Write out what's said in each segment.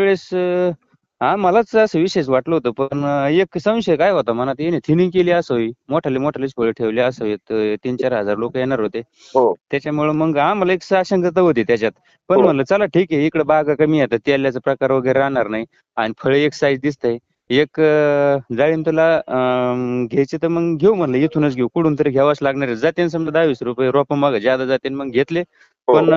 त्यावेळेस आम्हालाच असं विशेष वाटलं होतं. पण एक संशय काय होता मनात, याने थिनिंग केली असावी, मोठेच फळं ठेवले असावेत. 3,000-4,000 लोक येणार होते. हो त्याच्यामुळे मग आम्हाला एक साशंकता होती त्याच्यात. पण हो म्हणलं चला ठीक आहे, इकडे बागा कमी आहेत, तेलाचा प्रकार वगैरे राहणार नाही आणि फळ एक साईज दिसतंय. एक जाळीन तुला घ्यायचे तर मग घेऊ म्हणलं, इथूनच घेऊ, कुठून तरी घ्यावंच लागणार आहे. जाते समजा 10-20 रुपये रोपं मागं ज्यादा जाते, मग घेतले. हो पण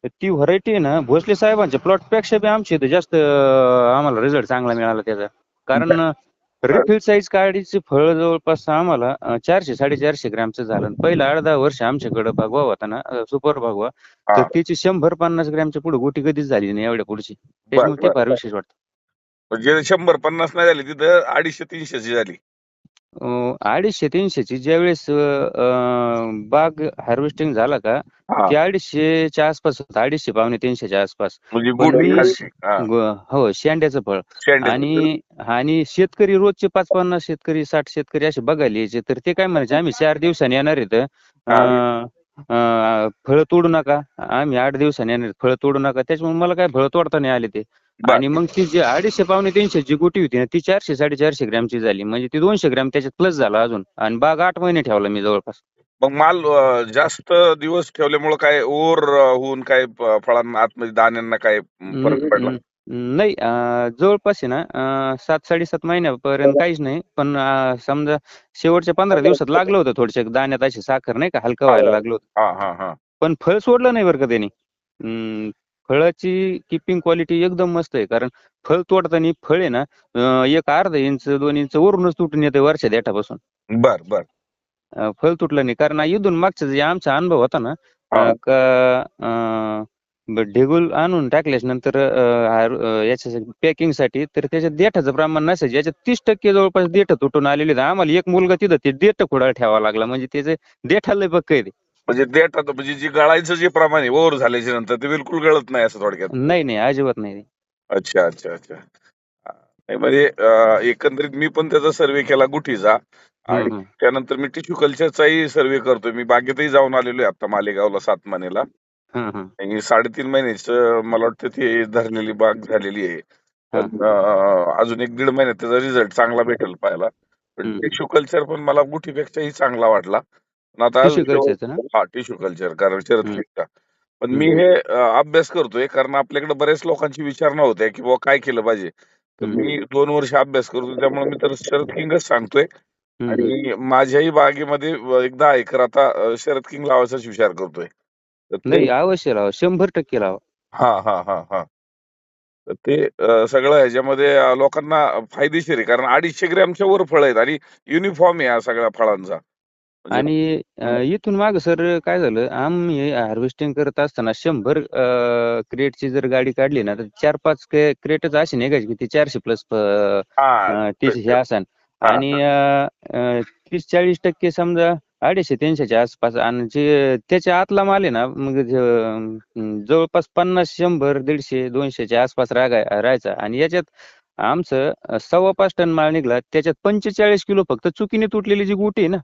ती व्हरायटी आहे ना, भोसले साहेबांच्या प्लॉटपेक्षा बी आमच्या इथं जास्त आम्हाला रिझल्ट चांगला मिळाला त्याचा. कारण बर रिफिल साईज काडीचे फळ जवळपास आम्हाला 400-450 ग्रॅमचं झालं. आणि पहिलं 8-10 वर्ष आमच्याकडे भगवा होता ना, सुपर भगवा, तर हा त्याची 100-50 ग्रॅमच्या पुढे गोटी कधीच झाली नाही एवढ्या पुढची. बर त्याच्यामुळे ते बर फार बर विशेष वाटतं. म्हणजे 100-50 नाही झाली तिथं 250-300 झाली. 250-300ची ज्यावेळेस बाग हार्वेस्टिंग झाला का, हा ते 250च्या आसपास होतं, 250 पावणे 300च्या आसपास. म्हणजे पण गोटी मी खालची हा हो, शेंड्याचं फळ. शेंड्याचं. आणि आणि शेतकरी रोजचे 5-50 शेतकरी, 60 शेतकरी असे बघायला यायचे. तर ते काय म्हणायचे, आम्ही 4 दिवसांनी येणार आहेत, हा फळं तोडू नका. आम्ही 8 दिवसांनी येणार आहेत, फळं तोडू नका. त्याच्यामुळे मला काय फळं तोडता नाही आले ते. बर आणि मग ती जी 250 पावणे 300ची गोटी होती ना, ती 400-450 ग्रॅमची झाली. म्हणजे ती 200 ग्रॅम त्याच्यात प्लस झाला अजून. आणि बाग 8 महिने ठेवला मी जवळपास. मग माल जास्त दिवस ठेवल्यामुळे काय ओव्हर होऊन काय फळांना आतमध्ये दाण्यांना काय अं, फरक पडला? अं, नाही, जवळपास आहे ना, 7-7.5 महिन्यापर्यंत काहीच नाही. पण समजा शेवटच्या 15 दिवसात लागलं होतं थोडशे दाण्यात अशी साखर नाही का, हलकं हा व्हायला लागलं होतं. हा हा हा पण फळ सोडलं नाही बरं का त्यांनी. फळाची किपिंग क्वालिटी एकदम मस्त आहे. कारण फळ तोडताना फळ आहे ना, एक अर्धा इंच 2 इंच वरूनच तुटून येते वरच्या देठापासून. बर बर फळ तुटलं नाही. कारण इथून मागचा जे आमचा अनुभव होता ना, हा ढेगूल आणून टाकल्याच्या नंतर याच्या पॅकिंगसाठी, तर त्याच्यात देठाचं प्रमाण नसायचं. याच्यात 30% जवळपास देठ तुटून आलेले आहेत. आम्हाला एक मुलगा तिथं ते देठ खुडायला ठेवावा लागला. म्हणजे त्याचे देठाला लय पक्क आहे ते. म्हणजे देठात म्हणजे जी गळायचं जे प्रमाण आहे ओव्हर झाल्याच्या नंतर ते बिलकुल गळत नाही असं थोडक्यात. नाही, नाही, अजिबात नाही. अच्छा अच्छा अच्छा नाही म्हणजे एकंदरीत मी पण त्याचा सर्व्हे केला गुठीचा हं, आणि हं. त्यानंतर मी टिश्यू कल्चरचाही सर्व्हे करतोय. मी बागेतही जाऊन आलेलो आहे आता मालेगावला 7 महिन्याला हं, हं. आणि 3.5 महिन्याचं मला वाटतं ती धरलेली बाग झालेली आहे. हां, पण हां. अजून 1-1.5 महिन्यात त्याचा रिझल्ट चांगला भेटेल पाहायला. पण हं, हं. टिश्यू कल्चर पण मला गुठीपेक्षाही चांगला वाटला. पण आता अजून टिश्यू कल्चरचं ना? हा टिश्यू कल्चर कारण शरद हं, क्लिकचा. पण हं, मी हं. हे अभ्यास करतोय कारण आपल्याकडे बऱ्याच लोकांची विचारणा होते की बुवा काय केलं पाहिजे. तर हं, हं. मी 2 वर्ष अभ्यास करतो त्यामुळे मी तर शरद किंगच सांगतोय हं, हं. आणि माझ्याही बागेमध्ये एक 10 एकर आता शरद किंग लावायचाच विचार करतोय. तर ते नाही, अवश्य लावा. 100% लावा. हां, हां, हां, हां. तर ते सगळं ह्याच्यामध्ये लोकांना फायदेशीर आहे. कारण 250 ग्रॅमच्या वर फळं आहेत आणि युनिफॉर्म आहे या सगळ्या फळांचा. म्हणजे आणि हं, इथून मागं सर काय झालं, आम्ही हार्वेस्टिंग करत असताना 100 क्रेटची जर गाडी काढली ना, तर 4-5 क्रेटच अशी निघायची की ती 400 प्लस हां, तीच हे असन. हां, आणि हां. 30-40% समजा 250-300च्या आसपास. आणि जे त्याच्या आतला माल आहे ना, मग जवळपास 50, 100, 150, 200च्या आसपास राहायचा. आणि याच्यात आमचं 5.25 टन माल निघाला. त्याच्यात 45 किलो फक्त चुकीने तुटलेली जी गुटी आहे ना,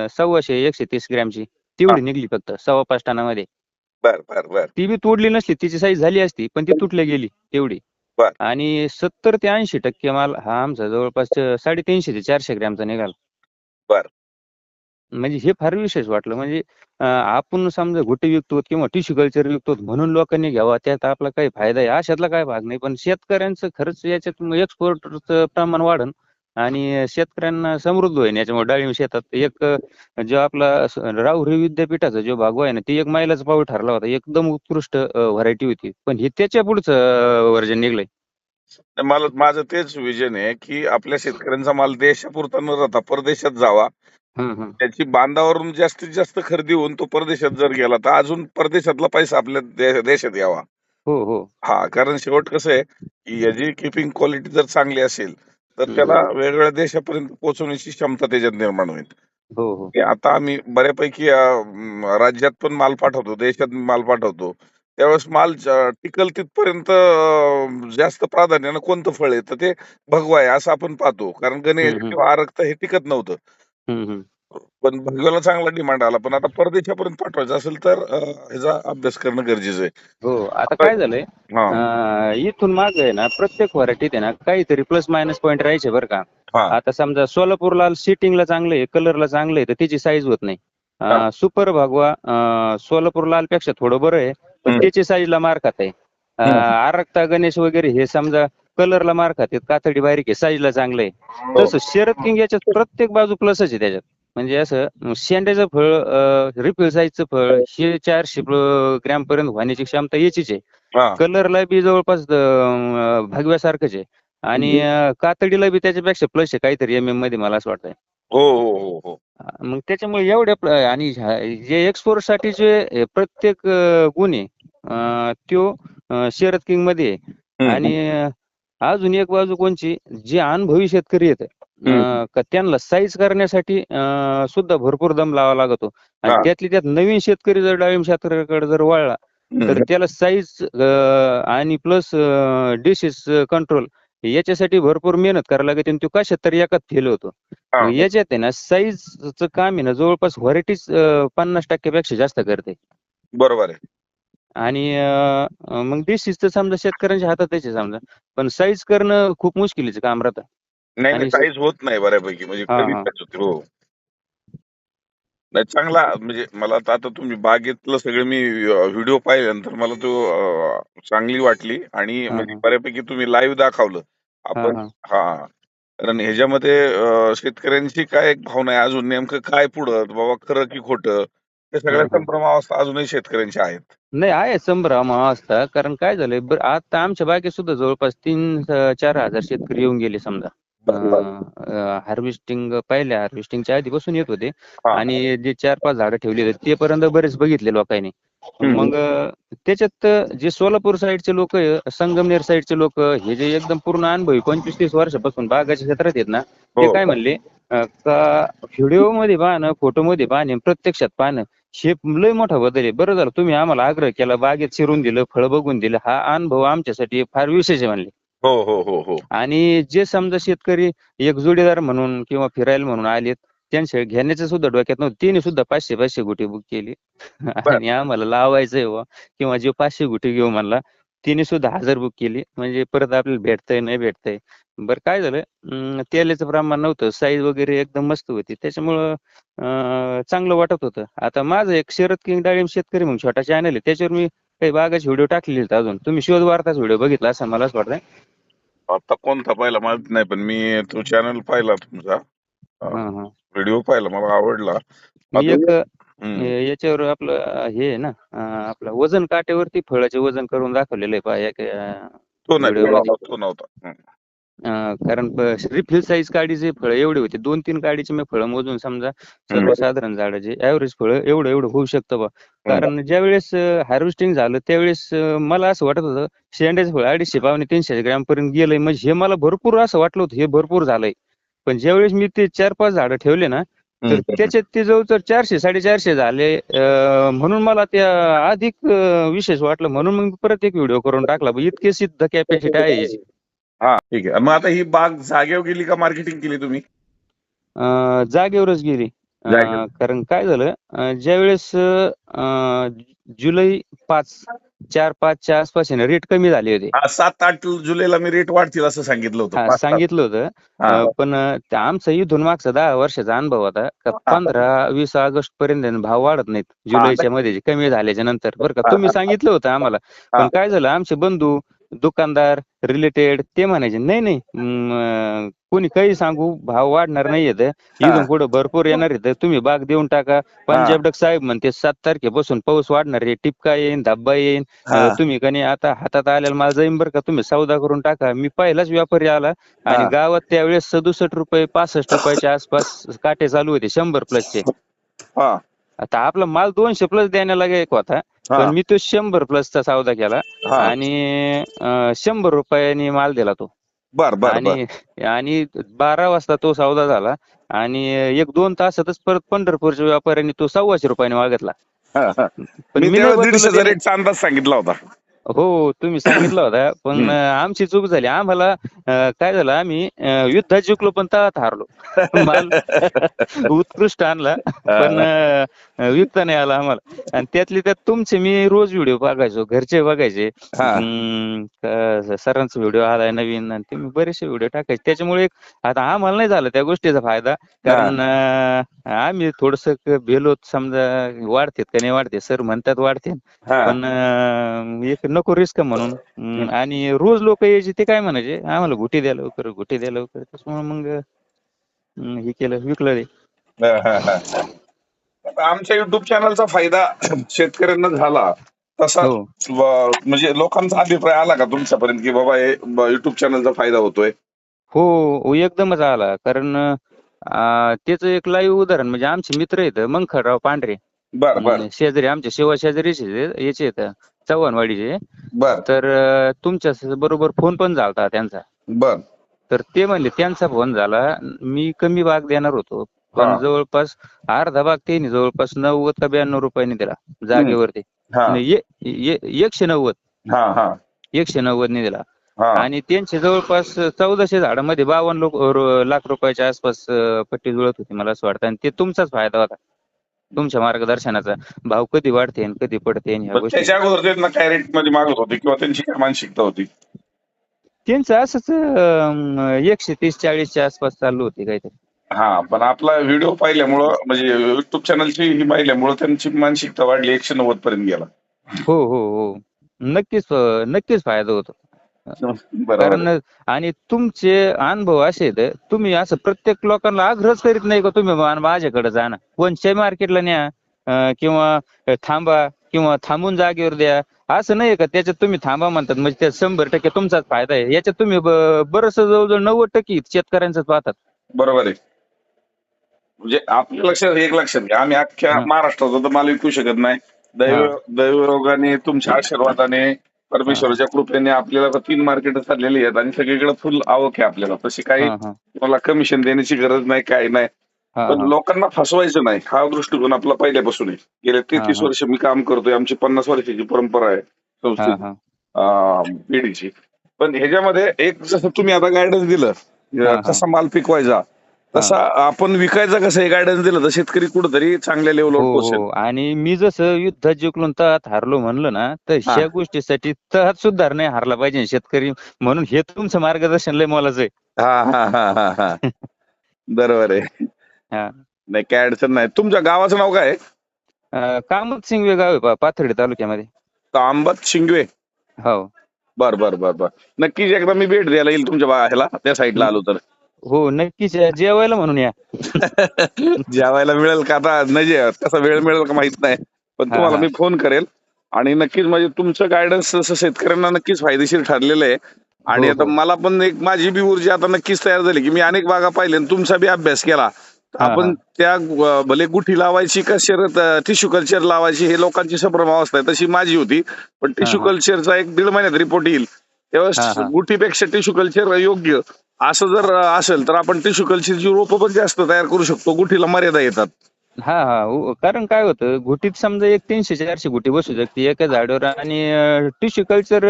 125-130 ग्रॅमची, हां. तेवढी निघली फक्त 5.25 टनामध्ये. बरं, बरं, बरं, ती बी तोडली नसली, तिची साईज झाली असती, पण ती तुटल्या गेली तेवढी. बरं, आणि 70 ते 80% माल हा आमचा जवळपास 350 ते 400 ग्रॅमचा निघाला. बरं. म्हणजे हे फार विशेष वाटलं. म्हणजे आपण समजा घुटे विकतो किंवा टिश्यू कल्चर विकतो म्हणून लोकांनी घ्यावा, त्यात आपला काही फायदा आहे अशातला काय भाग नाही. पण शेतकऱ्यांचं खरंच याच्यात एक्सपोर्टचं प्रमाण वाढन आणि शेतकऱ्यांना समृद्ध होईल याच्यामुळे. डाळिंब शेतात एक जो आपला राहुरी विद्यापीठाचा जो भागवा आहे ना, ते एक मैलाचा पाऊल ठरला होता. एकदम उत्कृष्ट व्हरायटी होती. पण हे त्याच्या पुढचं व्हर्जन निघलंय. मला माझं तेच विजन आहे, की आपल्या शेतकऱ्यांचा माल देशापुरता न राहता परदेशात जावा. हं, हं. त्याची बांधावरून जास्तीत जास्त खरेदी होऊन तो परदेशात जर गेला, तर अजून परदेशातला पैसा आपल्या देशात यावा. हो, हो. हां, कारण शेवट कसं आहे, की याची कीपिंग क्वालिटी जर चांगली असेल, तर हं, हं. त्याला वेगवेगळ्या देशापर्यंत पोहोचवण्याची क्षमता त्याच्यात निर्माण होईल. हो, हो. की आता आम्ही बऱ्यापैकी राज्यात पण माल पाठवतो, देशात माल पाठवतो. त्यावेळेस माल टिकल तिथपर्यंत जास्त प्राधान्यानं कोणतं फळ आहे, तर ते भगवा आहे असं आपण पाहतो. कारण गणेश हं, हं. किंवा आरक्त हे टिकत नव्हतं. हं, हं. पण भगव्याला चांगला डिमांड आला. पण आता परदेशापर्यंत पाठवायचं असेल तर ह्याचा अभ्यास करणं गरजेचं आहे. हो, आता आता काय झालंय, हां, इथून मागे आहे ना प्रत्येक व्हरायटीत आहे ना काहीतरी प्लस मायनस पॉईंट राहायचे बरं का. हां, आता समजा सोलापूरला सिटिंगला चांगलं आहे, कलरला चांगलं आहे, तर त्याची साईज होत नाही. हां. सुपर भगवा सोलापूर लालपेक्षा थोडं बरं आहे, पण हं, त्याची साईजला मार खात आहे. हं. आरक्ता गणेश वगैरे हे समजा कलरला मार खातात, कातडी बारीक आहे, साईजला चांगलं आहे. हो. तसं शरद किंग याच्यात प्रत्येक बाजू प्लसच आहे त्याच्यात. म्हणजे असं शेंड्याचं फळ, रिफिल साईजचं फळ हे 400 ग्रॅम पर्यंत होण्याची क्षमता याचीच आहे. हां. कलरला बी जवळपास भगव्यासारखंच आहे. आणि कातडीला बी त्याच्यापेक्षा प्लस आहे काहीतरी मध्ये मला असं वाटतंय. हो, हो, हो, हो. मग त्याच्यामुळे एवढ्या आणि जे एक्सपोर्ट साठी जे प्रत्येक गुण आहे त्यो शरद किंग मध्ये आहे. हं, हं, आणि अजून एक बाजू कोणची, जे अनुभवी शेतकरी आहेत हं. का त्यांना साईज करण्यासाठी सुद्धा भरपूर दम लावा लागतो. आणि हां. त्यातली त्यात नवीन शेतकरी जर डाळिंब क्षेत्राकडे जर वळला तर हं. त्याला साईज आणि प्लस डिसीज कंट्रोल याच्यासाठी भरपूर मेहनत करावी लागते आणि तो कशात तरी एकात फेल होतो. मग हां. याच्यात आहे ना साईजचं काम आहे ना जवळपास व्हरायटीज 50% पेक्षा जास्त करते. बरोबर आहे. आणि मग डिसीज तर समजा शेतकऱ्यांच्या हातातच आहे समजा, पण साईज करणं खूप मुश्किलीचं काम राहतं. नाही, नाही आणि साईज होत नाही बऱ्यापैकी म्हणजे हा कमी हा साईज होते. हो. नाही चांगला म्हणजे मला तर आता तुम्ही बागेतलं सगळे मी व्हिडिओ पाहिल्यानंतर मला तो चांगली वाटली आणि हा म्हणजे हा बऱ्यापैकी तुम्ही लाईव्ह दाखवलं. हा आपण हा हां. कारण ह्याच्यामध्ये शेतकऱ्यांची काय एक भावना आहे अजून नेमकं काय पुढं बाबा खरं की खोटं? हे हा सगळ्या हा संभ्रमावस्था अजूनही शेतकऱ्यांच्या आहेत. नाही आहे संभ्रम असता, कारण काय झालंय बरं आता आमच्या बागेत सुद्धा जवळपास 3,000-4,000 शेतकरी येऊन गेले समजा. बरं. हार्वेस्टिंग पहिल्या हार्वेस्टिंगच्या आधीपासून येत होते. हां. आणि जे 4-5 झाडं ठेवली होती ते पर्यंत बरेच बघितले लोकांनी. हं, हं. मग त्याच्यात जे सोलापूर साईडचे लोक, संगमनेर साईडचे लोक, हे जे एकदम पूर्ण अनुभवी 25-30 वर्षापासून बागाच्या क्षेत्रात आहेत ना, ते हो. काय म्हणले का व्हिडिओ मध्ये पाहणं, फोटो मध्ये पाहणं, प्रत्यक्षात पाहणं हे लय मोठा बदल आहे. बरं झालं तुम्ही आम्हाला आग्रह केला, बागेत शिरून दिलं, फळं बघून दिलं. हा अनुभव आमच्यासाठी फार विशेष आहे म्हणले. हो, हो, हो, हो. आणि जे समजा शेतकरी एक जोडीदार म्हणून किंवा फिरायला म्हणून आलेत, त्यांच्या घेण्याचं सुद्धा डोक्यात नव्हतं. तिने सुद्धा 500-500 गुंठे बुक केली. बरं. आणि आम्हाला लावायचंय बुवा किंवा जे 500 गुंठे घेऊ म्हणला, तिने सुद्धा 1000 बुक केली. म्हणजे परत आपल्याला भेटतंय, नाही भेटतंय. बरं काय झालं, तेलाचं प्रमाण नव्हतं, साईज वगैरे एकदम मस्त होती. त्याच्यामुळं चांगलं वाटत होतं. आता माझं एक शरद किंग डाळिंब शेतकरी म्हणून छोटा चॅनल आहे. त्याच्यावर मी काही बागाचे व्हिडिओ टाकलेले आहेत अजून. तुम्ही शोध वार्ताच व्हिडिओ बघितला असेल मला असं वाटतंय. आता कोणता पाहिला माहित नाही, पण मी तो चॅनल पाहिला तुमचा. हां, हां. व्हिडिओ पाहिला मला आवडला. मी अजून एक हं. याच्यावर आपलं हे आहे ना, आपलं वजन काट्यावरती फळाचे वजन करून दाखवलेलं आहे पहा एक तो नाही, तो व्हिडिओमध्ये. नव्हता, तो नव्हता. हं. कारण रिफिल साईज काडीचे फळं एवढे होते. 2-3 काडीचे मी फळं मोजून समजा हं, सर्वसाधारण झाडाचे एव्हरेज फळं एवढं एवढं होऊ शकतं बा. हं. कारण ज्यावेळेस हार्वेस्टिंग झालं त्यावेळेस मला असं वाटत होतं शेंड्याचं फळ 250-300 ग्रॅम पर्यंत गेलंय. म्हणजे हे मला भरपूर असं वाटलं होतं हे भरपूर झालंय. पण ज्यावेळेस मी ते 4-5 झाडं ठेवले ना, हं, तर हं. त्याच्यात ते जवळजवळ 400-450 झाले. म्हणून मला त्या अधिक विशेष वाटलं. म्हणून मग परत एक व्हिडिओ करून टाकला. इतकी सिद्ध कॅपॅसिटी आहे याची. हां, ठीक आहे. मग आता ही बाग जागेवर गेली का मार्केटिंग केली तुम्ही? जागेवरच गेली. जागेवर. कारण काय झालं, ज्यावेळेस जुलै 5, 4-5च्या आसपास आहे ना रेट कमी झाले होते. हां, 7-8 जुलैला मी रेट वाढतील असं सांगितलं होतं. हां, 5-7. सांगितलं होतं. हां, पण त्या आमचा इथून मागचा 10 वर्षाचा अनुभव होता का हां, 15-20 ऑगस्ट पर्यंत आहे ना भाव वाढत नाहीत. हां, जुलैच्या मध्ये जे कमी झाल्याच्या नंतर बरं का. हां, तुम्ही हां, सांगितलं होतं आम्हाला. हां, पण काय झालं आमचे बंधू, दुकानदार, रिलेटेड ते म्हणायचे, "नाही, नाही कोणी काही सांगू भाव वाढणार नाहीयेत. इथून हां, पुढे भरपूर येणार आहेत. तुम्ही बाग देऊन टाका." हां, पंजाब डक साहेब म्हणते 7 तारखेपासून पाऊस वाढणार आहे. टिपका येईन, धब्बा येईन. हां, तुम्ही का नाही आता हातात आलेला माल जाईन बरं का. तुम्ही सौदा करून टाका. मी पहिलाच व्यापारी आला आणि हां, गावात त्यावेळेस ₹67 ₹65च्या आसपास काटे चालू होते 100 प्लसचे. हां, आता आपला माल 200 प्लस देण्याला एक होता. पण हां. मी तो 100 प्लसचा सौदा केला हां. आणि ₹100 माल दिला तो. बरं, बरं, बरं. आणि आणि 12 वाजता तो सौदा झाला आणि 1-2 तासातच परत पंढरपूरच्या व्यापाऱ्यांनी तो ₹125 मागितला. हां, हां. पण मी मी नाही त्यावेळेस बदलू 150चा दिले. रेटचा अंदाज सांगितला होता. हो तुम्ही सांगितलं होता पण हम्म. आमची चूक झाली आम्हाला काय झालं आम्ही युद्धात जिंकलो पण तळात हारलो. माल उत्कृष्ट आणला पण हा, विकता नाही आला आम्हाला आणि त्यातली त्यात तुमचे मी रोज व्हिडिओ बघायचो घरचे बघायचे. हा. सरांचा व्हिडिओ आलाय नवीन आणि ते मी बरेचसे व्हिडिओ टाकायचे त्याच्यामुळे आता आम्हाला नाही झाला त्या गोष्टीचा फायदा हा, कारण आम्ही थोडस भेलो समजा वाढतेत का नाही वाढते सर म्हणतात वाढते हा. पण एक नको रिस्क म्हणून आणि रोज लोक यायचे ते काय म्हणायचे आम्हाला घुटी द्या लवकर घुटी द्या लवकर त्याच्यामुळे मग हे केलं विकलं ते. हा, हा, हा. आता आमच्या युट्यूब चॅनलचा फायदा शेतकऱ्यांना झाला तसा हो म्हणजे लोकांचा अभिप्राय आला का तुमच्यापर्यंत की बाबा हे युट्यूब चॅनलचा फायदा होतोय? हो एकदमच आला कारण त्याचं एक लाईव्ह उदाहरण म्हणजे आमचे मित्र आहेत मंखरराव पांढरे बर बर शेजारी आमच्या शेवा शेजारीचे याचे आहेत चव्हाणवाडीचे बर तर तुमच्या बरोबर फोन पण झालता त्यांचा बर. तर ते म्हणले त्यांचा फोन झाला मी कमी भाग देणार होतो हा. पण जवळपास अर्धा भाग त्यांनी जवळपास 90 का 92 रुपयांनी दिला हम्म. जागेवरती हा 190 हा हा 190 ने दिला हा. आणि त्यांचे जवळपास 1400 झाडांमध्ये 52 लाख रुपयाच्या आसपास पट्टी जुळत होती मला असं वाटतं आणि ते तुमचाच फायदा होता तुमच्या मार्गदर्शनाचा भाव कधी वाढते आणि कधी पडते आणि ह्या पण गोष्टी त्याच्या अगोदर त्यांना काय रेट मध्ये मागत होते किंवा त्यांची काय मानसिकता होती? त्यांचं असंच 130-40च्या आसपास चालू होती काहीतरी. हा पण आपला व्हिडिओ पाहिल्यामुळं म्हणजे युट्यूब चॅनलची ही पाहिल्यामुळं त्यांची मानसिकता वाढली 190 पर्यंत गेला. हो हो हो नक्कीच नक्कीच फायदा होतो बरोबर आहे. कारण आणि तुमचे अनुभव असे आहेत तुम्ही असं प्रत्येक लोकांना आग्रहच करीत नाही का तुम्ही माझ्याकडे जा ना कोणत्याही मार्केटला न्या किंवा थांबा किंवा थांबून जागेवर द्या असं नाही का त्याच्यात तुम्ही थांबा म्हणतात म्हणजे त्यात 100% तुमचाच फायदा आहे याच्यात तुम्ही बरंच जवळजवळ 90% शेतकऱ्यांचंच पाहतात. बरोबर आहे. म्हणजे आपल्या लक्षात एक लक्षात घ्या आम्ही अख्ख्या हा महाराष्ट्राचा तर माल विकू शकत नाही. हा दैवयोगाने तुमच्या आशीर्वादाने हा परमेश्वराच्या कृपेने आपल्याला तर 3 मार्केट चाललेली आहेत आणि सगळीकडे फुल आवक आहे आपल्याला तशी काही हा हा मला कमिशन देण्याची गरज नाही काही नाही. हा पण हा लोकांना फसवायचं नाही हा दृष्टिकोन आपला पहिल्यापासून आहे. गेले हा 33 हा वर्ष मी काम करतोय आमची 50 वर्षाची परंपरा आहे हा संस्थेची हा पिढीची. पण ह्याच्यामध्ये एक जसं तुम्ही आता गायडन्स दिलं हा हा कसा माल पिकवायचा हा तसा आपण विकायचा कसं हे गायडन्स दिलं तर शेतकरी कुठेतरी चांगल्या लेवलवर हो पोहोचेल. हो आणि मी जसं युद्धात जिंकलो तळात हारलो म्हणलं ना तर हा ह्या गोष्टीसाठी तळात सुद्धा नाही हारला पाहिजे शेतकरी म्हणून हे तुमचं मार्गदर्शन लय मोलाचं आहे. हा हा हा हा हा बरोबर आहे. हा नाही काय अडचण नाही. तुमच्या गावाचं नाव काय आहे? कामत सिंगवे गाव आहे पाथर्डी तालुक्यामध्ये. तांबत शिंगवे. हो बर बर बर बर नक्कीच एकदा मी भेट द्यायला येईल तुमच्या ह्याला त्या साईडला आलो तर. हो नक्कीच या. जेवायला म्हणून या. जेवायला मिळेल का आता नाही कसा वेळ मिळेल का माहित नाही पण हा तुम्हाला हा मी फोन करेल आणि नक्कीच म्हणजे तुमचं गायडन्स जसं शेतकऱ्यांना नक्कीच फायदेशीर ठरलेलं आहे. आणि हो आता हो मला पण एक माझी बी ऊर्जा आता नक्कीच तयार झाली की मी अनेक बागा पाहिले आणि तुमचा बी अभ्यास केला तर हा हा आपण त्या भले गुठी लावायची का शर्यत टिश्यू कल्चर लावायची हे लोकांची संभ्रम अवस्था आहे तशी माझी होती. पण हा टिश्यू हा कल्चरचा 1-1.5 महिन्यात रिपोर्ट येईल हा तेव्हा हा गुटीपेक्षा टिश्यू कल्चर योग्य असं जर असेल तर आपण टिश्यू कल्चरची रोपं पण जास्त तयार करू शकतो. गुठीला मर्यादा येतात. हा हा कारण काय होतं घुटीत समजा एक 300-400 घुटी बसू शकते एका झाडावर आणि टिश्यू कल्चर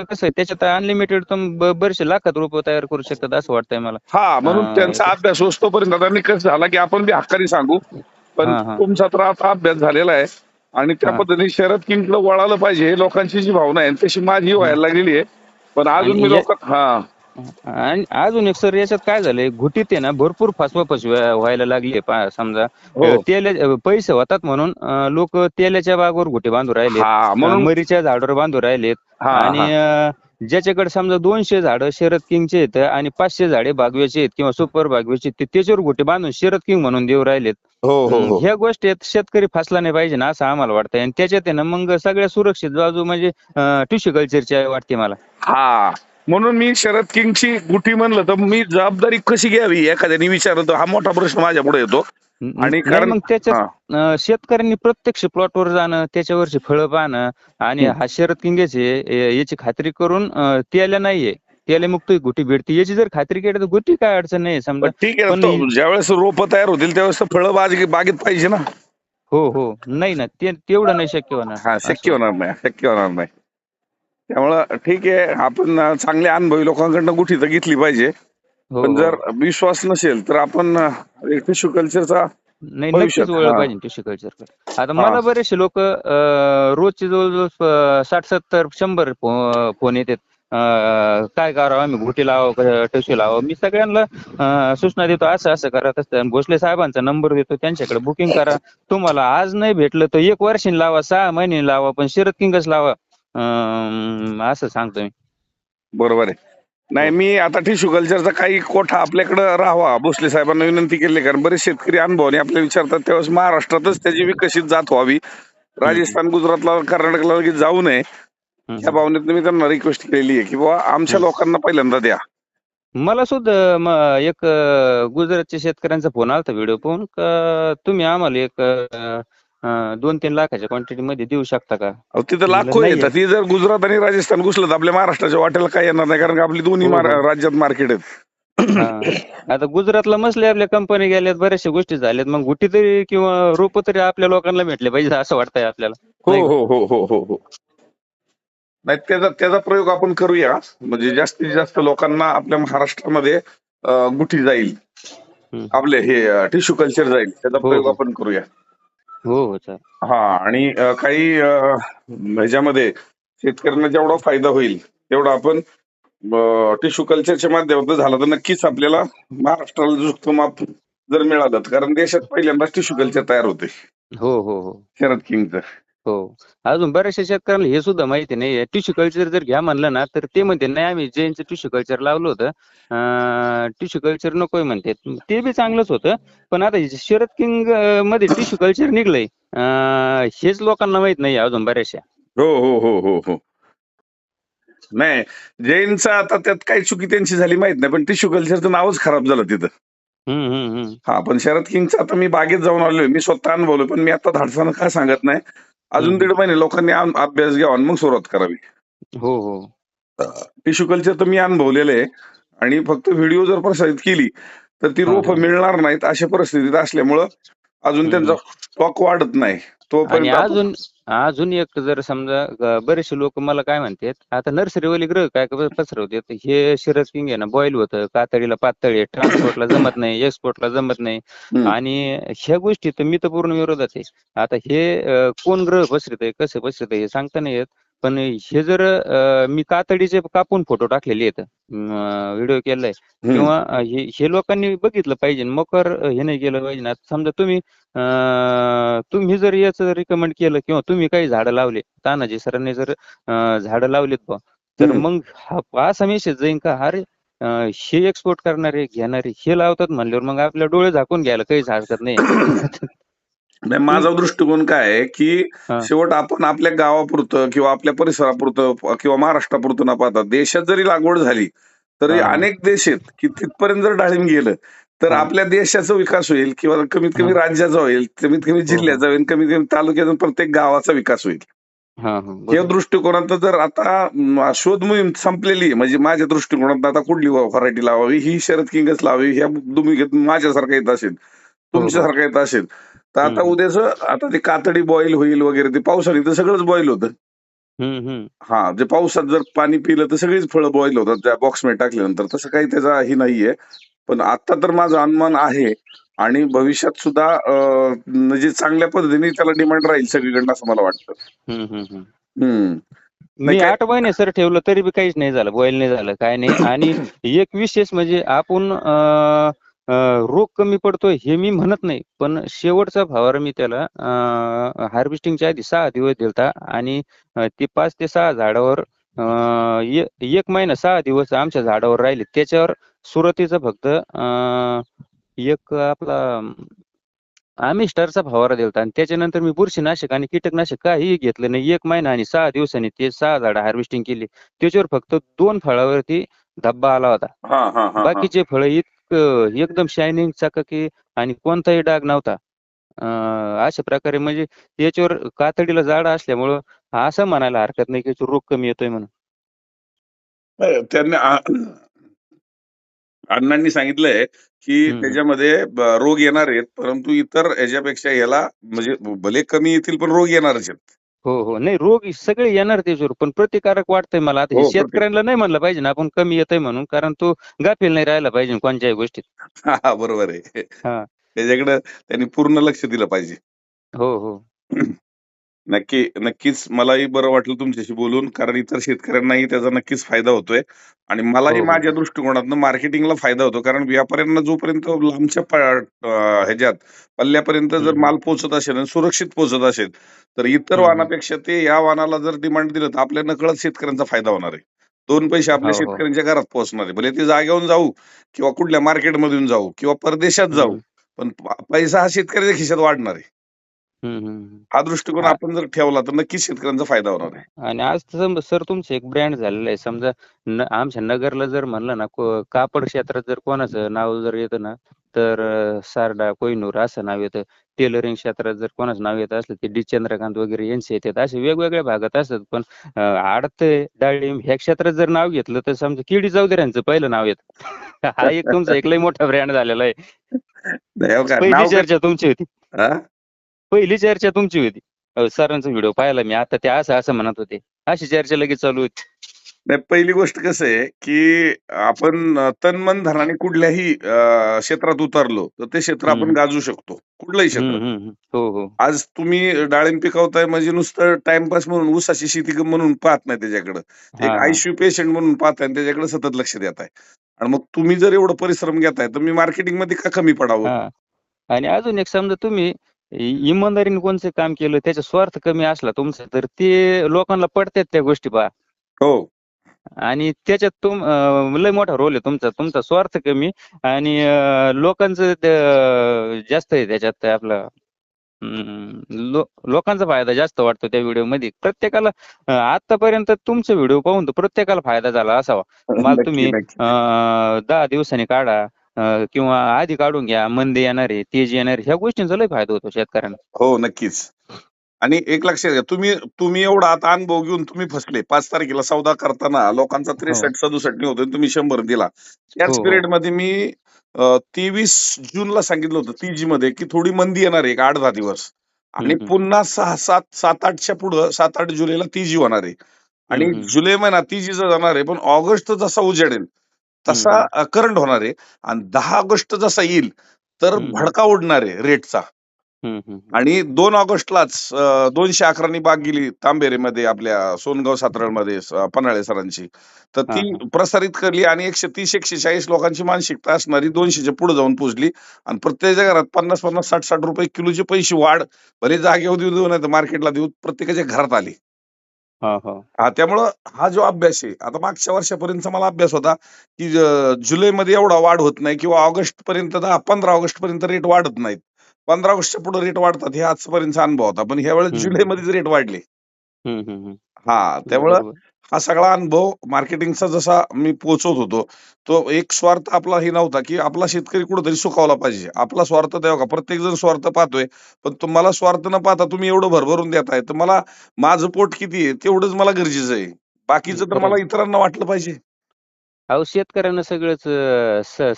कसं आहे त्याच्यात अनलिमिटेड बरेचसे लाखात रोपं तयार करू शकतात असं वाटतंय मला. हा म्हणून त्यांचा अं, अभ्यास होतोपर्यंत आता निकष झाला की आपण बी हक्कानी सांगू पण हा हा तुमचा तर आता अभ्यास झालेला आहे आणि त्या हा पद्धतीने शरद किंगला वळालं पाहिजे हे लोकांची जी भावना आहे तशी माझी हा व्हायला लागलेली आहे. पण अजून मी आणि लोक हा आणि अजून एक सर याच्यात काय झालंय घुटीत आहे ना भरपूर फसवाफसवी व्हायला लागली समजा हो पैसे होतात म्हणून लोक तेलाच्या बागवर घुटे बांधून राहिलेत हा म्हणून मरीच्या झाडावर बांधून राहिलेत हा आणि हा ज्याच्याकडे समजा 200 झाडं शरद किंगचे आहेत आणि 500 झाडे भागव्याचे आहेत किंवा सुपर भागव्याचे ते त्याच्यावर घुटे बांधून शरद किंग म्हणून देऊ राहिलेत. हो हो हो ह्या गोष्टीत शेतकरी फसला नाही पाहिजे ना असं आम्हाला वाटतंय आणि त्याच्यात आहे ना मग सगळ्या सुरक्षित बाजू म्हणजे टिश्यू कल्चरची वाटते मला. हा म्हणून मी शरद किंगची गुटी म्हणलं तर मी जबाबदारी कशी घ्यावी एखाद्याने विचारलं तर हा मोठा प्रश्न माझ्या पुढे येतो. आणि नाही कारण मग हा त्याच्यात शेतकऱ्यांनी प्रत्यक्ष प्लॉटवर जाणं त्याच्यावरची फळं पाहणं आणि हा शरद किंग्याचे याची खात्री करून त्याला नाहीये त्याला मुक्त घुटी भेटते याची जर खात्री केली तर गुटी काय अडचण नाही समजा. पण ठीक आहे ना पण तो ज्यावेळेस रोपं तयार होतील त्यावेळेस फळं बागेत पाहिजे ना. हो हो नाही ना ते तेवढं नाही शक्य होणार हा असं शक्य होणार नाही शक्य होणार नाही. त्यामुळं ठीक आहे, आपण चांगले अनुभवी लोकांकडनं गुठी तर घेतली पाहिजे. हो पण हो. जर विश्वास नसेल तर आपण टिश्यू कल्चरचा नाही, नक्कीच भविष्यात वळलं पाहिजे टिश्यू कल्चरकडे. आता हा मला बरेचसे लोक रोजचे जवळजवळ 60-70-100 फोन येतात. काय करावं, आम्ही घुटी लावावं, टिश्यू लावावं. मी सगळ्यांना सूचना देतो, असं असं करा, तसं. आणि भोसले साहेबांचा नंबर देतो, त्यांच्याकडे बुकिंग करा. तुम्हाला आज नाही भेटलं तर 1 वर्षाने लावा, 6 महिन्याने लावा, पण शरद किंगच लावा. असं सांगतो मी. बरोबर आहे. नाही, हो. मी आता टिश्यू कल्चरचा काही कोठा आपल्याकडे राहावा भोसले साहेबांना विनंती केली, कारण बरेच शेतकरी अनुभवाने आपल्याला विचारतात, त्यावेळेस महाराष्ट्रातच त्याची विकसित जात व्हावी. हम्म, हम्म, राजस्थान, गुजरातला, कर्नाटकला लगेच जाऊ नये. ह्या हम्म, भावनेतनं मी त्यांना रिक्वेस्ट केलेली आहे की बाबा आमच्या हम्म. लोकांना पहिल्यांदा द्या. मला सुद्धा एक गुजरातच्या शेतकऱ्यांचा फोन आलता व्हिडिओ पाहून, का तुम्ही आम्हाला एक 2-3 लाखाच्या क्वांटिटी मध्ये देऊ शकता का? अहो, तिथं म्हणलं लाखो नाही येतात. आहे. ती जर गुजरात आणि राजस्थान घुसलं तर आपल्या महाराष्ट्राच्या वाट्याला काय येणार नाही, कारण का आपली दोन्ही हो हो. राज्यात मार्केट आहेत. हा. आता गुजरातला मसले आपल्या कंपनी गेल्यात, बऱ्याचशा गोष्टी झाल्यात. मग गुटी तरी किंवा रोप तरी आपल्या लोकांना भेटले पाहिजे, असं वाटतंय आपल्याला, हो नाही का? हो हो हो हो हो. नाही, त्याचा त्याचा प्रयोग आपण करूया, म्हणजे जास्तीत जास्त लोकांना आपल्या महाराष्ट्रामध्ये गुठी जाईल, हम्म. आपले हे टिश्यू कल्चर जाईल, त्याचा हो प्रयोग हो आपण करूया. हो हो. चालेल. हा, आणि काही ह्याच्यामध्ये शेतकऱ्यांना जेवढा फायदा होईल तेवढा आपण टिश्यू कल्चरच्या माध्यमातून झाला तर नक्कीच आपल्याला महाराष्ट्राला झुकतं माप जर मिळालं तर, कारण देशात पहिल्यांदाच टिश्यू कल्चर तयार होते हो हो हो शरद किंगचं. हो. अजून बऱ्याचशा शेतकऱ्यांना हे सुद्धा माहिती नाही. टिश्यू कल्चर जर घ्या म्हणलं ना, तर ते म्हणते नाही, आम्ही जैनचं टिश्यू कल्चर लावलं होतं, टिश्यू कल्चर नकोय म्हणते. ते बी चांगलंच होतं, पण आता हे शरद किंग मध्ये टिश्यू कल्चर निघलंय, हेच लोकांना माहित नाही अजून बऱ्याचशा. हो हो हो हो हो. नाही, जैनचं आता त्यात काही चुकी त्यांची झाली माहित नाही, पण टिश्यू कल्चरचं नावच खराब झालं तिथं. हम्म हम्म हम्म हा, पण शरद किंगचं आता मी बागेत जाऊन आलोय, मी स्वतः अनुभवलोय, पण मी आता धाडसानं काय सांगत नाही. हम्म अजून 1.5 महिने लोकांनी अभ्यास घ्यावा आणि मग सुरुवात करावी. हो हो. टिश्यू कल्चर तर मी अनुभवलेलं आहे, आणि फक्त व्हिडिओ जर प्रसारित केली तर ती हा रोप हा. मिळणार नाहीत अशा परिस्थितीत असल्यामुळं अजून त्यांचा हम्म. स्टॉक वाढत नाही आणि तोपर्यंत आपण. अजून अजून एक जर समजा, बरेचसे लोक मला काय म्हणतात, आता नर्सरीवाले ग्रह काय पसरवतात, हे शरद किंग आहे ना, बॉईल होतं, कातडीला पातळ आहे, ट्रान्सपोर्टला जमत नाही, एक्सपोर्टला जमत नाही. हम्म, आणि ह्या गोष्टी तर मी तर पूर्ण विरोधात आहे. आता हे कोण ग्रह पसरत आहे, कसं पसरत आहे हे सांगता नाही येत. पण हे जर मी कातडीचे कापून फोटो टाकलेले आहेत, व्हिडिओ केलाय, हम्म, किंवा हे हे लोकांनी बघितलं पाहिजे, मकर हे नाही केलं पाहिजे ना. समजा तुम्ही जर याचं रिकमेंड केलं, किंवा तुम्ही काही झाडं लावले, तानाजी सरांनी जर झाडं लावलीत बा, तर हम्म. मग असा मेसेज जाईन का, अरे हे एक्सपोर्ट करणारे घेणारे हे लावतात म्हणल्यावर मग आपल्या डोळे झाकून घ्यायला काहीच हरकत नाही. नाही, ती माझा दृष्टिकोन काय आहे की हा शेवट आपण आपल्या गावापुरतं किंवा आपल्या परिसरापुरतं किंवा महाराष्ट्रापुरतं न पाहता देशात जरी लागवड झाली तरी हा अनेक देश आहेत की तिथपर्यंत जर डाळिंब गेलं तर हा आपल्या देशाचा विकास होईल, किंवा कमीत हा. कमी राज्याचा होईल, कमीत कमी हो हो. जिल्ह्याचा होईल, कमीत कमी तालुक्याचा, प्रत्येक गावाचा विकास होईल. हा हा. या बरोबर. दृष्टिकोनात जर आता शोध मोहीम संपलेली आहे, म्हणजे माझ्या दृष्टिकोनात आता कुठली व्हरायटी लावावी, ही शरद किंगच लावावी, ह्या भूमिकेत माझ्यासारखा येत असेल, हो हो. तुमच्यासारखा येत असेल, तर आता हम्म उद्याच आता ते कातडी बॉईल होईल वगैरे, ते पावसाने तर सगळंच बॉईल होतं. हम्म. हा, जे पावसात जर पाणी पिलं तर सगळीच फळं बॉईल होतात त्या बॉक्समध्ये टाकल्यानंतर, तसं काही त्याचा ही नाहीये. पण आता तर माझा अनुमान आहे, आणि भविष्यात सुद्धा म्हणजे चांगल्या पद्धतीने त्याला डिमांड राहील सगळीकडनं असं मला वाटतं. हम्म. हम्म. नाही मी काय. 8 महिने सर ठेवलं तरी बी काहीच नाही झालं, बॉईल नाही झालं, काय नाही. आणि एक विशेष म्हणजे आपण रोग कमी पडतोय हे मी म्हणत नाही, पण शेवटचा फवारा मी त्याला हार्वेस्टिंगच्या आधी 6 दिवस दिलता, आणि ते 5 ते 6 झाडावर 1 महिना 6 दिवस आमच्या झाडावर राहिले. त्याच्यावर सुरुवातीचा फक्त एक आपला आम्ही स्टारचा फवारा दिलता, आणि त्याच्यानंतर मी बुरशीनाशक आणि कीटकनाशक काहीही घेतलं नाही. 1 महिना आणि 6 दिवसांनी ते 6 झाडं हार्वेस्टिंग केली. त्याच्यावर फक्त 2 फळावरती धब्बा आला होता. हा हा हा हा. बाकीचे फळं एकदम शायनिंग, चकाकी, आणि कोणताही डाग नव्हता. अशा प्रकारे म्हणजे याच्यावर कातडीला जाड असल्यामुळं असं म्हणायला हरकत नाही की याच्यावर रोग कमी येतोय म्हणून. त्यांनी अण्णांनी सांगितलंय की हम्म त्याच्यामध्ये रोग येणार आहेत, परंतु इतर याच्यापेक्षा याला म्हणजे भले कमी येतील पण रोग येणारच आहेत. हो नाही, रोग सगळे येणार त्याच्यावर, पण प्रतिकारक वाटतंय मला. आता हे हो, शेतकऱ्यांना नाही म्हणलं पाहिजे ना आपण कमी येतंय म्हणून, कारण तो गाफील नाही राहायला पाहिजे कोणत्याही गोष्टीत. हां, बरोबर आहे. हा. त्याच्याकडे त्यांनी पूर्ण लक्ष दिलं पाहिजे. हो. नक्कीच मलाही बरं वाटलं तुमच्याशी बोलून, कारण इतर शेतकऱ्यांनाही त्याचा नक्कीच फायदा होतोय आणि मलाही माझ्या हो. दृष्टिकोनातनं मार्केटिंगला फायदा होतो. कारण व्यापाऱ्यांना जोपर्यंत लांबच्या ह्याच्यात पल्ल्यापर्यंत जर हम्म. माल पोहोचत असेल आणि सुरक्षित पोहोचत असेल, तर इतर हम्म. वाहनापेक्षा ते या वाहनाला जर डिमांड दिलं, तर आपल्या नकळत शेतकऱ्यांचा फायदा होणार आहे. 2 पैसे आपल्या हो. शेतकऱ्यांच्या घरात पोहोचणार आहे. भले ते जागेवरून जाऊ किंवा कुठल्या मार्केटमधून जाऊ किंवा परदेशात जाऊ, हम्म. पण पैसा हा शेतकऱ्याच्या खिशात वाढणार आहे. हम्म. हा दृष्टिकोन आ- आपण जर ठेवला, तर नक्कीच शेतकऱ्यांचा फायदा होणार आहे. आणि आज सर तुमचं एक ब्रँड झालेलं आहे. समजा आमच्या नगरला जर म्हणलं ना, कापड क्षेत्रात जर कोणाचं नाव जर येतं ना, तर सारडा, कोहिनूर असं नाव येतं. टेलरिंग क्षेत्रात जर कोणाचं नाव येत असलं, ते डी चंद्रकांत वगैरे यांचे येतात. असे वेगवेगळ्या भागात असतात. पण आडते, डाळिंब ह्या क्षेत्रात जर नाव घेतलं, तर समजा केडी चौधरी यांचं पहिलं नाव येतं. हा एक तुमचा एक लय मोठा ब्रँड झालेला आहे. नाही हो का, पहिली नाव कसं. चर्चा तुमची होती. हां? पहिली चर्चा तुमची होती. सरांचा व्हिडिओ पाहिला मी. आता ते असं असं म्हणत होते. अशी चर्चा लगेच चालू होती. नाही, पहिली गोष्ट कसं आहे, की आपण तन-मन धनाने कुठल्याही क्षेत्रात उतरलो, तर ते क्षेत्र आपण हं. गाजवू शकतो. कुठलंही क्षेत्र. हं. हो. आज तुम्ही डाळिंब पिकवताय म्हणजे नुसतं टाईमपास म्हणून ऊसाची शेती म्हणून पाहत नाही त्याच्याकडं. एक हां. आयसीयू पेशंट म्हणून पाहताय आणि त्याच्याकडे सतत लक्ष देताय. आणि मग तुम्ही जर एवढं परिश्रम घेताय, तर मी मार्केटिंगमध्ये का कमी पडावं? हां. आणि अजून एक समजा तुम्ही इमानदारीने कोणचं काम केलं, त्याचा स्वार्थ कमी असला तुमचा, तर ते लोकांना पटतात त्या गोष्टी पहा. हो. आणि त्याच्यात लय मोठा रोल आहे तुमचा. तुमचा स्वार्थ कमी आणि लोकांचं जास्त आहे त्याच्यात आपलं. लोकांचा फायदा जास्त वाटतो त्या व्हिडिओमध्ये. प्रत्येकाला आतापर्यंत तुमचे व्हिडिओ पाहून तर प्रत्येकाला फायदा झाला असावा. माल नक्की, तुम्ही नक्की. 10 दिवसांनी काढा, किंवा आधी काढून घ्या. मंदी येणार आहे, तेजी येणार आहे. ह्या गोष्टींचा लय फायदा होतो शेतकऱ्यांना. हो, नक्कीच. आणि एक लक्षात घ्या, तुम्ही तुम्ही एवढा आता अनुभव घेऊन तुम्ही फसले. 5 तारखेला सौदा करताना लोकांचा हो. 63-67 नाही होतोय, तुम्ही 100 दिला. त्याच हो. पिरियडमध्ये मी 23 जूनला सांगितलं होतं तिजीमध्ये, की थोडी मंदी येणार आहे एक 8-10 दिवस. आणि हं. पुन्हा 6-7, 7-8च्या पुढं 7-8 जुलैला तिजी होणार आहे. आणि हं. जुलै महिना तिजीचा जाणार आहे, पण ऑगस्ट जसा उजेडेल तसा हं. करंट होणार आहे. आणि 10 ऑगस्ट जसा येईल, तर हं. भडका उडणार आहे रेटचा. हं. आणि 2 ऑगस्टलाच 211 नी बाग गेली तांबेरेमध्ये आपल्या सोनगाव सातारमध्ये पन्हाळे सरांची. तर ती हां. प्रसारित करली आणि 130-140 लोकांची मानसिकता असणारी 200च्या पुढे जाऊन पोहोचली आणि प्रत्येकाच्या घरात 50-50, 60-60 रुपये किलोचे पैसे वाढ, भले जागेवर देऊ नाही तर मार्केटला देऊ, प्रत्येकाच्या घरात आली. हो. हां, त्यामुळं हा जो अभ्यास आहे, आता मागच्या वर्षापर्यंतचा मला अभ्यास होता, की जुलैमध्ये एवढा वाढ होत नाही किंवा ऑगस्टपर्यंत 15 ऑगस्टपर्यंत रेट वाढत नाहीत. 15 ऑगस्टच्या पुढे रेट वाढतात हे आजपर्यंतचा अनुभव होता. पण ह्यावेळेस हं. जुलैमध्येच रेट वाढले. हं. हां, त्यामुळं बरोबर. हा सगळा अनुभव मार्केटिंगचा जसा मी पोहोचवत होतो, तो एक स्वार्थ आपला हे नव्हता, की आपला शेतकरी कुठेतरी सुखावला पाहिजे. आपला स्वार्थ तेव्हा का प्रत्येक जण स्वार्थ पाहतोय, पण तुम्हाला स्वार्थ न पाहता तुम्ही एवढं भरभरून देताय, तर मला माझं पोट किती आहे तेवढंच मला गरजेचं आहे. बाकीचं तर मला बरोबर. इतरांना वाटलं पाहिजे. अहो शेतकऱ्यांना सगळंच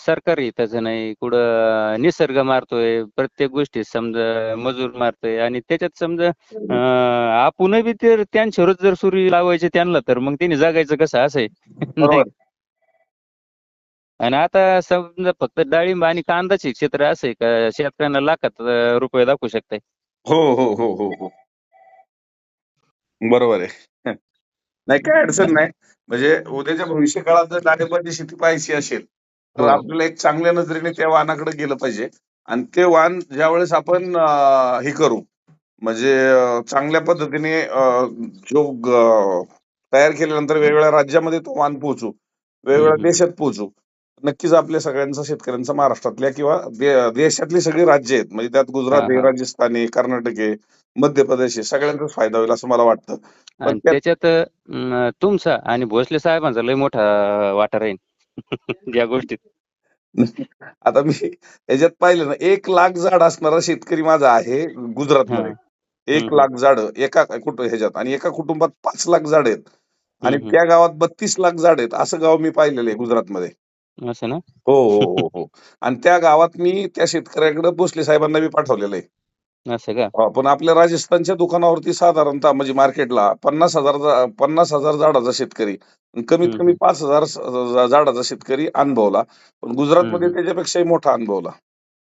सरकारी हिताचं नाही, कुठं निसर्ग मारतोय, प्रत्येक गोष्टीत समजा मजूर मारतोय आणि त्याच्यात समजा आपणही बी तर त्यांच्यावरच जर सुरी लावायची त्यांना, तर मग त्यांनी जगायचं कसं असं आहे. नाही. बरोबर. आणि आता समजा फक्त डाळिंब आणि कांद्याचे क्षेत्र असं आहे का शेतकऱ्यांना लाखात रुपये दाखवू शकताय. हो. बरोबर आहे. नाही, काही अडचण नाही. म्हणजे उद्याच्या भविष्य काळात जर डाळिंबाची शेती पाहायची असेल, तर हो. आपल्याला एक चांगल्या नजरेने त्या वाहनाकडे गेलं पाहिजे. आणि ते वाहन ज्यावेळेस आपण हे करू, म्हणजे चांगल्या पद्धतीने जो तयार केल्यानंतर वेगवेगळ्या राज्यामध्ये तो वाहन पोहोचू, वेगवेगळ्या हं. देशात पोहोचू. नक्कीच आपल्या सगळ्यांचा शेतकऱ्यांचा महाराष्ट्रातल्या किंवा देशातली सगळी राज्य आहेत. म्हणजे त्यात गुजरात आहे, हां. राजस्थान आहे, कर्नाटक आहे, मध्य प्रदेश आहे. सगळ्यांचाच फायदा होईल असं मला वाटतं. पण आणि त्यात त्याच्यात तुमचा आणि भोसले साहेबांचा लय मोठा वाटा राहील या गोष्टीत. आता मी ह्याच्यात पाहिलं ना, 1,00,000 झाड असणारा शेतकरी माझा आहे गुजरातमध्ये. हां. 1,00,000 झाडं एका हेच्यात आणि एका कुटुंबात 5,00,000 झाडं आहेत आणि हं. त्या गावात 32,00,000 झाडं आहेत. असं गाव मी पाहिलेलं आहे गुजरातमध्ये. असं ना? हो. आणि त्या गावात मी त्या शेतकऱ्याकडे भोसले साहेबांना मी पाठवलेलं आहे. असं का? पण आपल्या राजस्थानच्या दुकानावरती साधारणतः म्हणजे मार्केटला 50,000 झाडाचा शेतकरी आणि कमीत हम्म कमी हम्म 5,000 झाडाचा शेतकरी अनुभवला. पण हम्म गुजरातमध्ये हम्म त्याच्यापेक्षाही मोठा अनुभवला.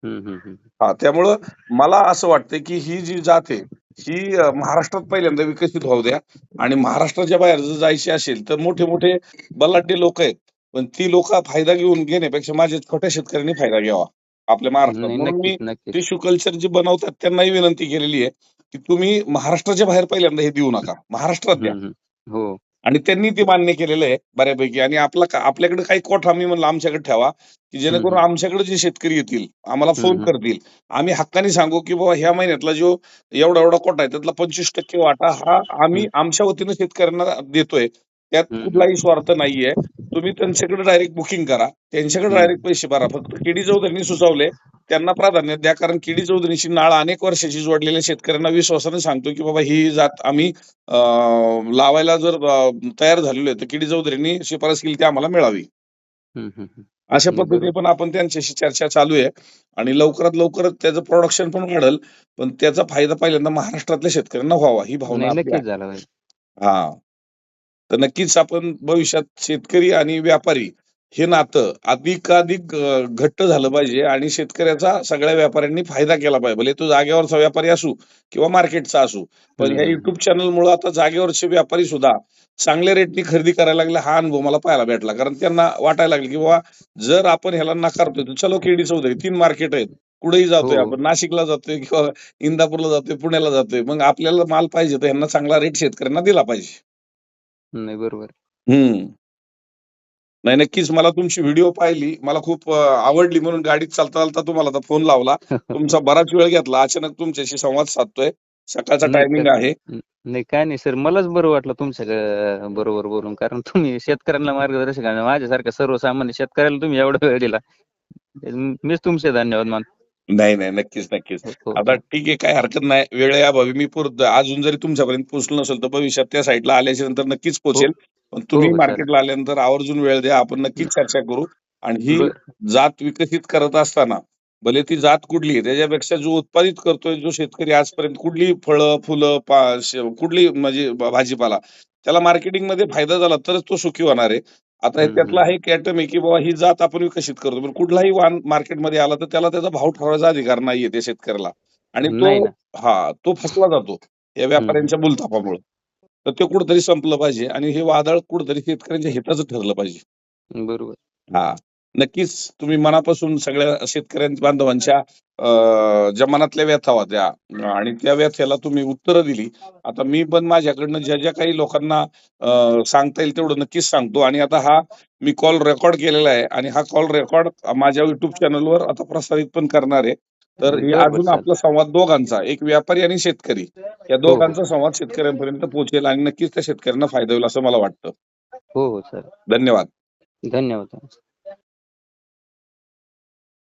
हम्म. त्यामुळं मला असं वाटतं, की ही जी जात आहे, ही महाराष्ट्रात पहिल्यांदा विकसित होऊ द्या आणि महाराष्ट्राच्या बाहेर जर जायची असेल, तर मोठे-मोठे बलाढ्य लोक आहेत. पण ती लोकं फायदा घेण्यापेक्षा माझ्या छोट्या शेतकऱ्यांनी फायदा घ्यावा, आपल्या महाराष्ट्रात. नाही, म्हणून नक्कीच मी नक्कीच. टिश्यू कल्चर जे बनवतात त्यांनाही विनंती केलेली आहे, की तुम्ही महाराष्ट्राच्या बाहेर पहिल्यांदा हे देऊ नका. महाराष्ट्रात द्या. हम्म. हो. आणि त्यांनी ते मान्य केलेलं आहे बऱ्यापैकी आणि आपल्याकडे काही कोठा मी म्हणलं आमच्याकडे ठेवा, की जेणेकरून हम्म आमच्याकडे जे शेतकरी येतील, आम्हाला फोन हम्म करतील. आम्ही हक्काने सांगू, की बाबा ह्या महिन्यातला जो एवढा-एवढा कोठा आहे त्यातला 25% वाटा हा आम्ही हम्म आमच्या वतीनं शेतकऱ्यांना देतोय. त्यात हम्म कुठलाही स्वार्थ नाहीये. तुम्ही त्यांच्याकडे डायरेक्ट बुकिंग करा. त्यांच्याकडे डायरेक्ट हम्म पैसे भरा. फक्त केडी चौधरींनी सुचवलंय त्यांना प्राधान्य द्या. कारण केडी चौधरीची नाळ अनेक वर्षाची जोडलेल्या शेतकऱ्यांना विश्वासाने सांगतो, की बाबा ही जात आम्ही लावायला जर तयार झालेलो आहे, तर केडी चौधरींनी शिफारस केली ती आम्हाला मिळावी. अशा नाही, पद्धतीने बरोबर. पण आपण त्यांच्याशी चर्चा चालू आहे आणि लवकरात लवकर त्याचं प्रोडक्शन पण वाढेल. पण त्याचा फायदा पहिल्यांदा महाराष्ट्रातल्या शेतकऱ्यांना व्हावा ही भावना नाही, आपली नक्कीच आहे. झाला पाहिजे. हां. तर नक्कीच आपण भविष्यात शेतकरी आणि व्यापारी हे नातं अधिकाधिक घट्ट झालं पाहिजे आणि शेतकऱ्याचा सगळ्या व्यापाऱ्यांनी फायदा केला पाहिजे. भले तो जागेवरचा व्यापारी असू किंवा मार्केटचा असू. पण ह्या हम्म. YouTube चॅनलमुळे आता जागेवरचे व्यापारी सुद्धा चांगल्या रेटनी खरेदी करायला लागले. हा अनुभव मला पाहायला भेटला. कारण त्यांना वाटायला लागले, की बाबा जर आपण ह्याला नाकारतोय, तर चलो केडी चौधरी 3 मार्केट आहेत. कुठेही हो. जातोय आपण. नाशिकला जातोय किंवा इंदापूरला जातोय, पुण्याला जातोय. मग आपल्याला माल पाहिजे, तर ह्यांना चांगला रेट शेतकऱ्यांना दिला पाहिजे. नाही, बरोबर. हं. नाही, नक्कीच मला तुमची व्हिडिओ पाहिली. मला खूप आवडली म्हणून गाडीत चालता-चालता तुम्हाला आता फोन लावला. तुमचा बराच वेळ घेतला. अचानक तुमच्याशी संवाद साधतोय. सकाळचा नाही टायमिंग कर आहे. नाही, काय नाही सर, मलाच बरं वाटलं तुमच्या बरोबर बोलून, कारण तुम्ही शेतकऱ्यांना मार्गदर्शक आहे. माझ्यासारख्या सर्वसामान्य शेतकऱ्याला तुम्ही एवढा वेळ दिला. मीच तुमचे धन्यवाद मानतो. नाही, नाही. नक्कीच, नक्कीच. हो हो आता हो ठीक आहे, काही हरकत नाही. वेळेअभावी मी अजून जरी तुमच्यापर्यंत पोहोचलो नसेल, तर भविष्यात त्या साइडला आल्याच्या नंतर नक्कीच हो पोहोचेल. पण हो तुम्ही हो चालेल. मार्केटला आल्यानंतर आवर्जून वेळ द्या. आपण नक्कीच चर्चा करू आणि ही बर. जात विकसित करत असताना, भले ती जात कुठली आहे, त्याच्यापेक्षा जो उत्पादित करतोय, जो शेतकरी आजपर्यंत कुठलीही फळं, फुलं, कुठली म्हणजे भाजीपाला, त्याला मार्केटिंगमध्ये फायदा झाला तरच तो सुखी होणार आहे. आता हे त्यातला हम्म. हा एक अॅटम आहे, की बाबा ही जात आपण विकसित करतो. पण कुठलाही वाण मार्केटमध्ये आला, तर त्याला त्याचा भाव ठरवायचा अधिकार नाहीये त्या शेतकऱ्याला आणि नाही ना. तो फसला जातो या हम्म. व्यापाऱ्यांच्या बोलतापामुळे. तर ते कुठेतरी संपलं पाहिजे आणि हे वादळ कुठेतरी शेतकऱ्यांच्या हिताचं ठरलं पाहिजे. बरोबर. हां. नक्कीच तुम्ही मनापासून सगळ्या बांधवांच्या ज्या मनातल्या व्यथा होत्या आणि त्या व्यथेला तुम्ही उत्तरं दिली. आता मी पण माझ्याकडनं ज्या काही लोकांना सांगता येईल तेवढं नक्कीच सांगतो आणि आता मी कॉल रेकॉर्ड केलेला आहे आणि हा कॉल रेकॉर्ड माझ्या YouTube चॅनलवर आता प्रसारित पण करणार आहे. तर हे बर बर अजून चालेल. आपला संवाद दोघांचा, एक व्यापारी आणि शेतकरी या हो हो दोघांचा संवाद शेतकऱ्यांपर्यंत पोहोचेल आणि नक्कीच त्या शेतकऱ्यांना फायदा होईल असं मला वाटतं. हो हो चालेल. धन्यवाद. धन्यवाद.